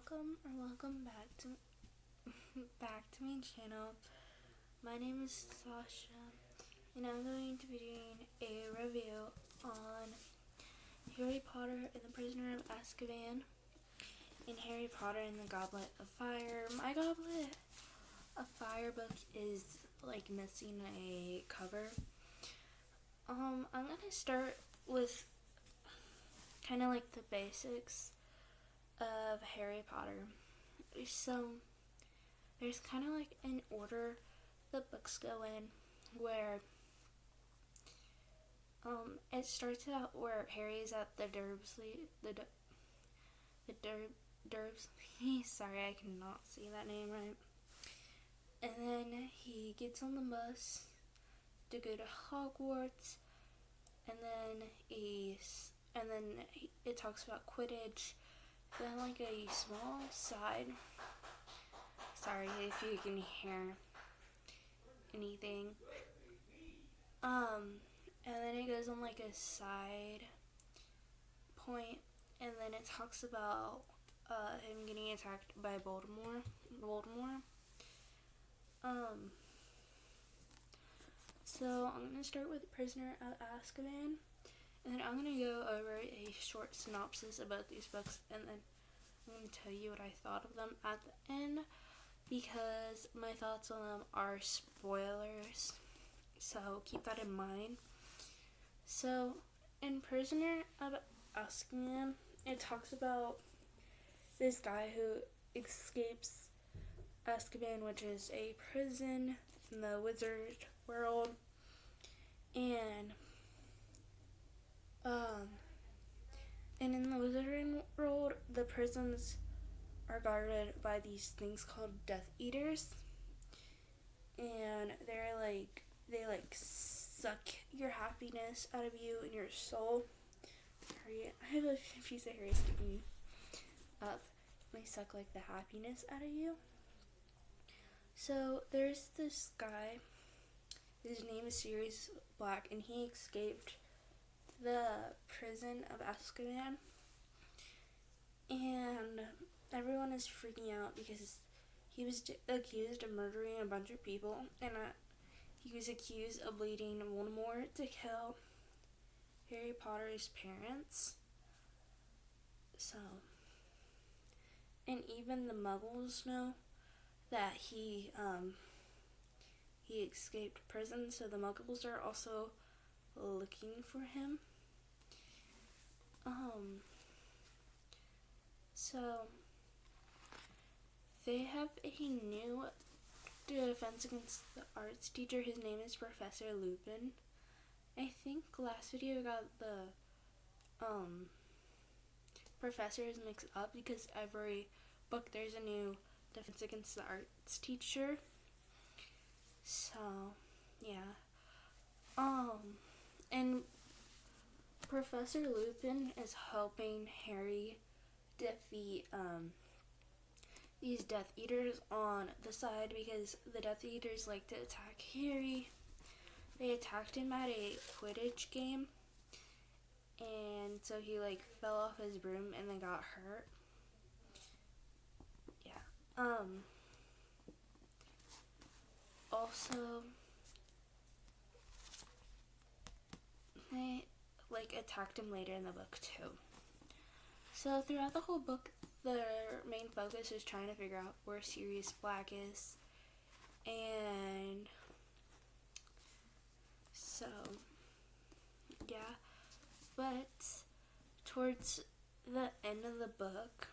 welcome back to my channel. My name is Sasha, and I'm going to be doing a review on Harry Potter and the Prisoner of Azkaban and Harry Potter and the Goblet of Fire. My Goblet of Fire book is like missing a cover. I'm gonna start with kind of like the basics of Harry Potter. So there's kind of like an order the books go in, where it starts out where Harry's at the Dursley. Sorry, I cannot say that name right. And then he gets on the bus to go to Hogwarts, and then it talks about Quidditch. Then like a small side. Sorry if you can hear anything. And then it goes on like a side point, and then it talks about him getting attacked by Voldemort. So I'm gonna start with Prisoner of Azkaban, and then I'm gonna go over a short synopsis about these books, and then I'm gonna tell you what I thought of them at the end, because my thoughts on them are spoilers. So keep that in mind. So in Prisoner of Azkaban, it talks about this guy who escapes Azkaban, which is a prison in the wizard world, and in the wizarding world, the prisons are guarded by these things called Death Eaters, and they suck your happiness out of you and your soul. Sorry, I have a piece of hair sticking up. They suck like the happiness out of you. So there's this guy. His name is Sirius Black, and he escaped the prison of Azkaban, and everyone is freaking out because he was accused of murdering a bunch of people, and he was accused of leading Voldemort to kill Harry Potter's parents. So, and even the Muggles know that he escaped prison, so the Muggles are also looking for him. So they have a new Defense Against the Arts teacher. His name is Professor Lupin. I think last video got the professors mixed up, because every book there's a new Defense Against the Arts teacher. So yeah. And Professor Lupin is helping Harry defeat these Death Eaters on the side, because the Death Eaters like to attack Harry. They attacked him at a Quidditch game, and so he fell off his broom and then got hurt. Yeah. Also, they attacked him later in the book too. So throughout the whole book, their main focus is trying to figure out where Sirius Black is, and so yeah. But towards the end of the book,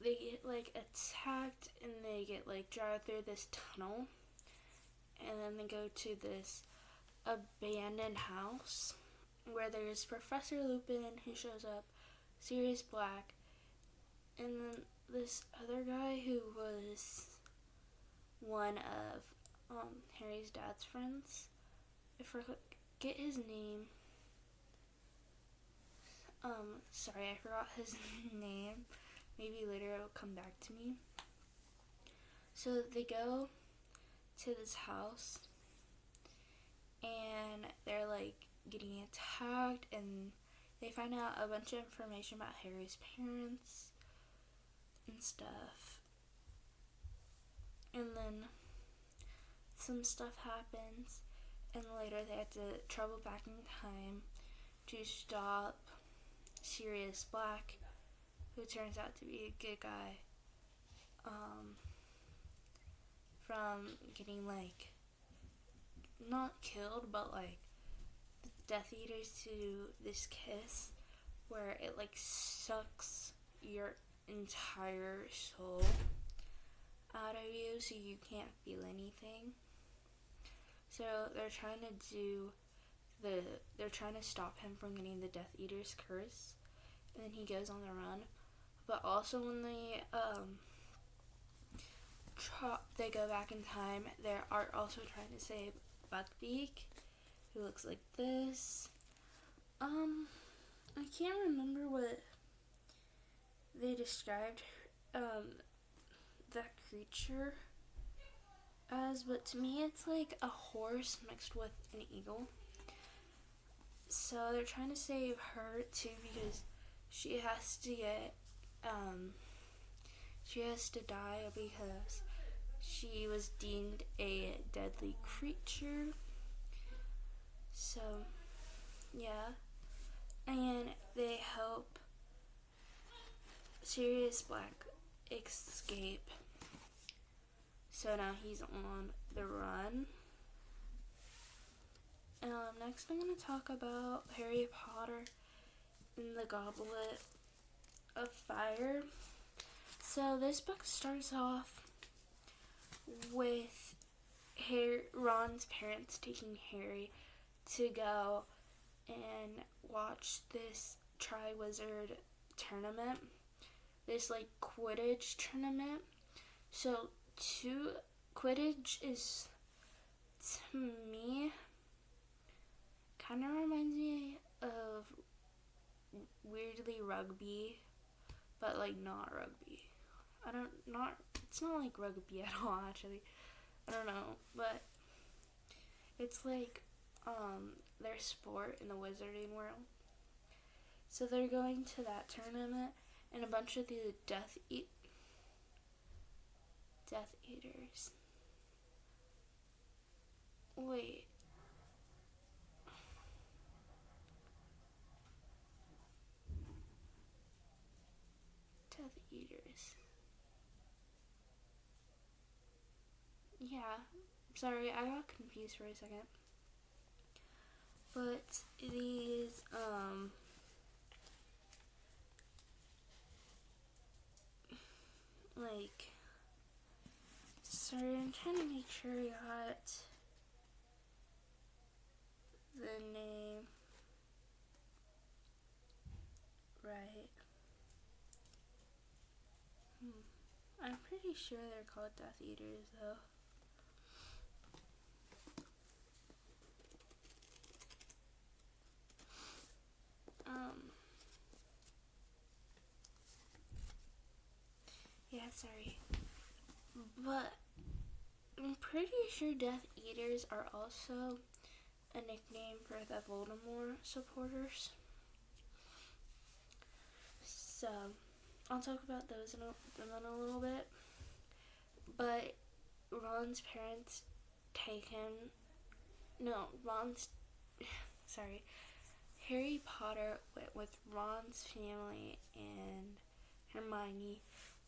they get attacked, and they get dragged through this tunnel, and then they go to this abandoned house where there's Professor Lupin, who shows up, Sirius Black, and then this other guy who was one of Harry's dad's friends. I forget his name. Sorry, I forgot his name. Maybe later it'll come back to me. So they go to this house, and they're getting attacked, and they find out a bunch of information about Harry's parents and stuff. And then some stuff happens, and later they have to travel back in time to stop Sirius Black, who turns out to be a good guy, from getting, like, not killed, but, like, the Death Eaters to this kiss where it, like, sucks your entire soul out of you so you can't feel anything. So they're trying to stop him from getting the Death Eater's curse, and then he goes on the run. But also when they go back in time, they are also trying to save Buckbeak, who looks like this. I can't remember what they described that creature as, but to me it's like a horse mixed with an eagle. So they're trying to save her too because she has to die because she was deemed a deadly creature. So yeah, and they help Sirius Black escape. So now he's on the run. Next I'm going to talk about Harry Potter and the Goblet of Fire. So this book starts off with Ron's parents taking Harry to go and watch this Triwizard tournament, this like Quidditch tournament. So Quidditch is, to me, kind of reminds me of weirdly rugby, but like not rugby. It's not like rugby at all, actually. I don't know, but it's like their sport in the wizarding world. So they're going to that tournament, and a bunch of the Death Eaters. Wait. Death Eaters. Yeah. Sorry, I got confused for a second. But these, sorry, I'm trying to make sure I got the name right. I'm pretty sure they're called Death Eaters, though. Yeah, sorry. But I'm pretty sure Death Eaters are also a nickname for the Voldemort supporters. So I'll talk about them in a little bit. But Ron's parents take him. No, Harry Potter went with Ron's family and Hermione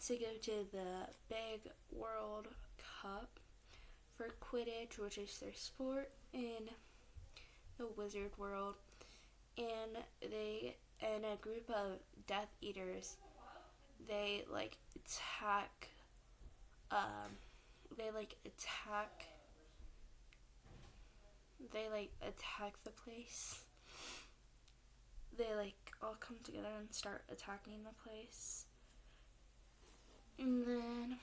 to go to the Big World Cup for Quidditch, which is their sport in the wizard world. And a group of Death Eaters, they attack the place. They all come together and start attacking the place. And then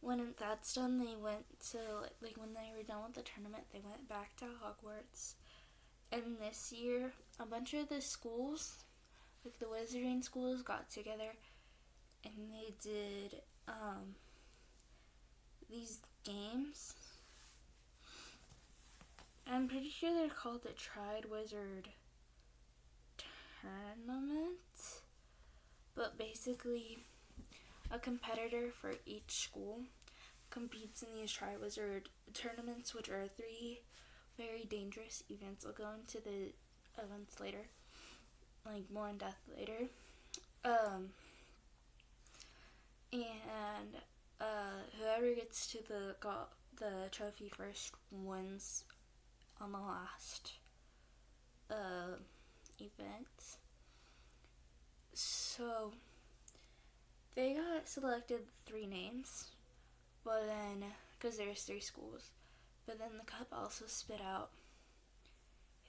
when that's done, they went to when they were done with the tournament, they went back to Hogwarts. And this year, a bunch of the schools, the wizarding schools, got together and they did these games. I'm pretty sure they're called the Triwizard Tournament. But basically, a competitor for each school competes in these Triwizard tournaments, which are 3 very dangerous events. I'll go into the events later, like more in depth later. And whoever gets to the trophy first wins on the last event. So they got selected 3 names, but then, because there's 3 schools, but then the cup also spit out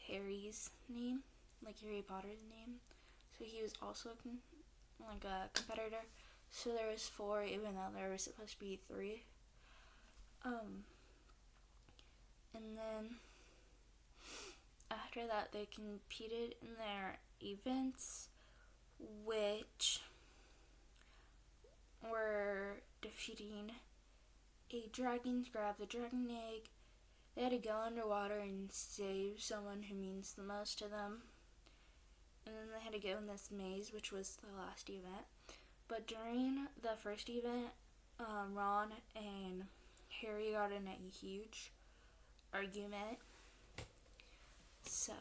Harry's name, like Harry Potter's name, so he was also like a competitor. So there was 4, even though there was supposed to be 3. And then after that, they competed in their events, which were defeating a dragon to grab the dragon egg. They had to go underwater and save someone who means the most to them. And then they had to go in this maze, which was the last event. But during the first event, Ron and Harry got in a huge argument. So,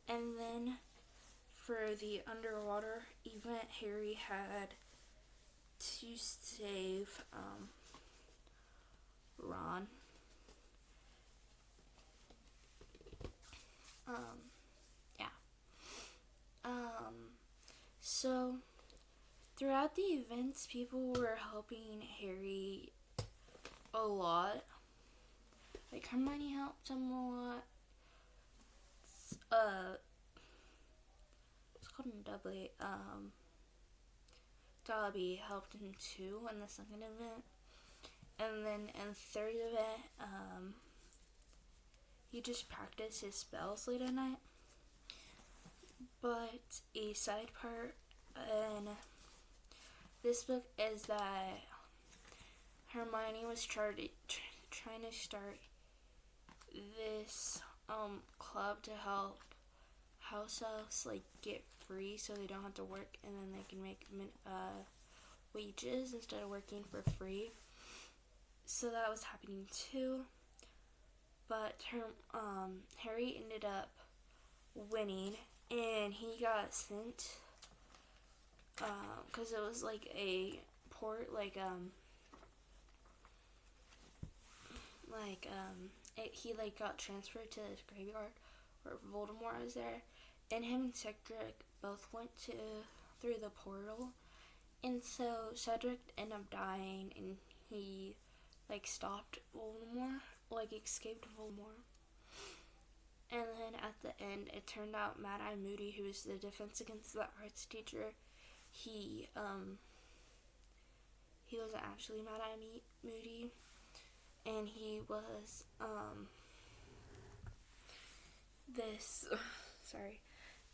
and then for the underwater event, Harry had to save Ron. So throughout the events, people were helping Harry a lot. Like Hermione helped him a lot. It's called a doublet. Dobby helped him too in the second event. And then in the third event, he just practiced his spells late at night. But a side part in this book is that Hermione was trying to start this club to help house elves like get free, so they don't have to work, and then they can make wages instead of working for free. So that was happening too. But Harry ended up winning, and he got sent because it was like a port, he like got transferred to this graveyard where Voldemort was there, and him and Cedric both went through the portal, and so Cedric ended up dying, and he like stopped Voldemort, like escaped Voldemort. And then at the end, it turned out Mad-Eye Moody, who was the Defense Against the Arts teacher, he wasn't actually Mad-Eye Moody, and he was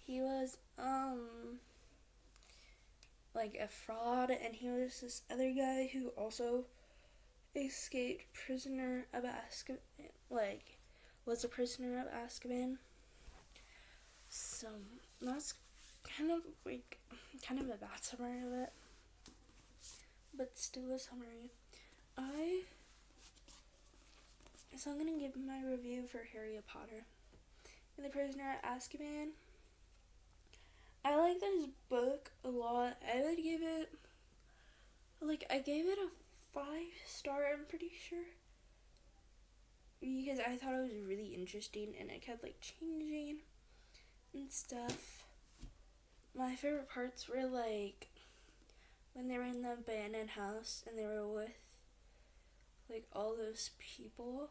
he was like a fraud, and he was this other guy who also escaped prisoner of Azkaban, was a prisoner of Azkaban. So that's kind of a bad summary of it, but still a summary. So I'm gonna give my review for Harry Potter and the Prisoner of Azkaban. I like this book a lot. I would give it, I gave it a 5-star, I'm pretty sure, because I thought it was really interesting, and it kept changing and stuff. My favorite parts were when they were in the abandoned house and they were with all those people.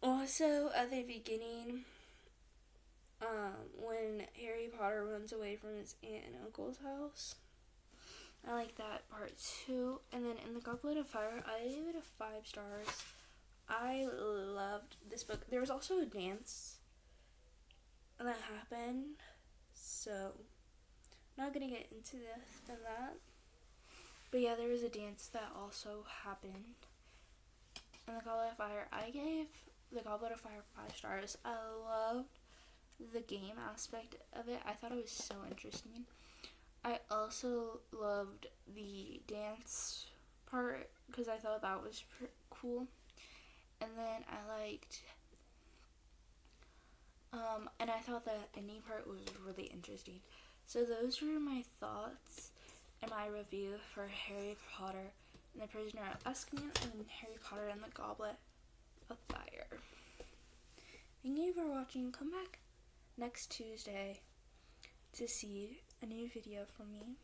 Also at the beginning, when Harry Potter runs away from his aunt and uncle's house, I like that part too. And then in the Goblet of Fire, I gave it a 5 stars. I loved this book. There was also a dance that happened, so I'm not gonna get into this and that. But yeah, there was a dance that also happened. And the Goblet of Fire, I gave the Goblet of Fire 5 stars. I loved the game aspect of it. I thought it was so interesting. I also loved the dance part because I thought that was cool. And then I liked, and I thought the ending part was really interesting. So those were my thoughts and my review for Harry Potter and the Prisoner of Azkaban and Harry Potter and the Goblet of Fire. Thank you for watching. Come back next Tuesday to see a new video from me.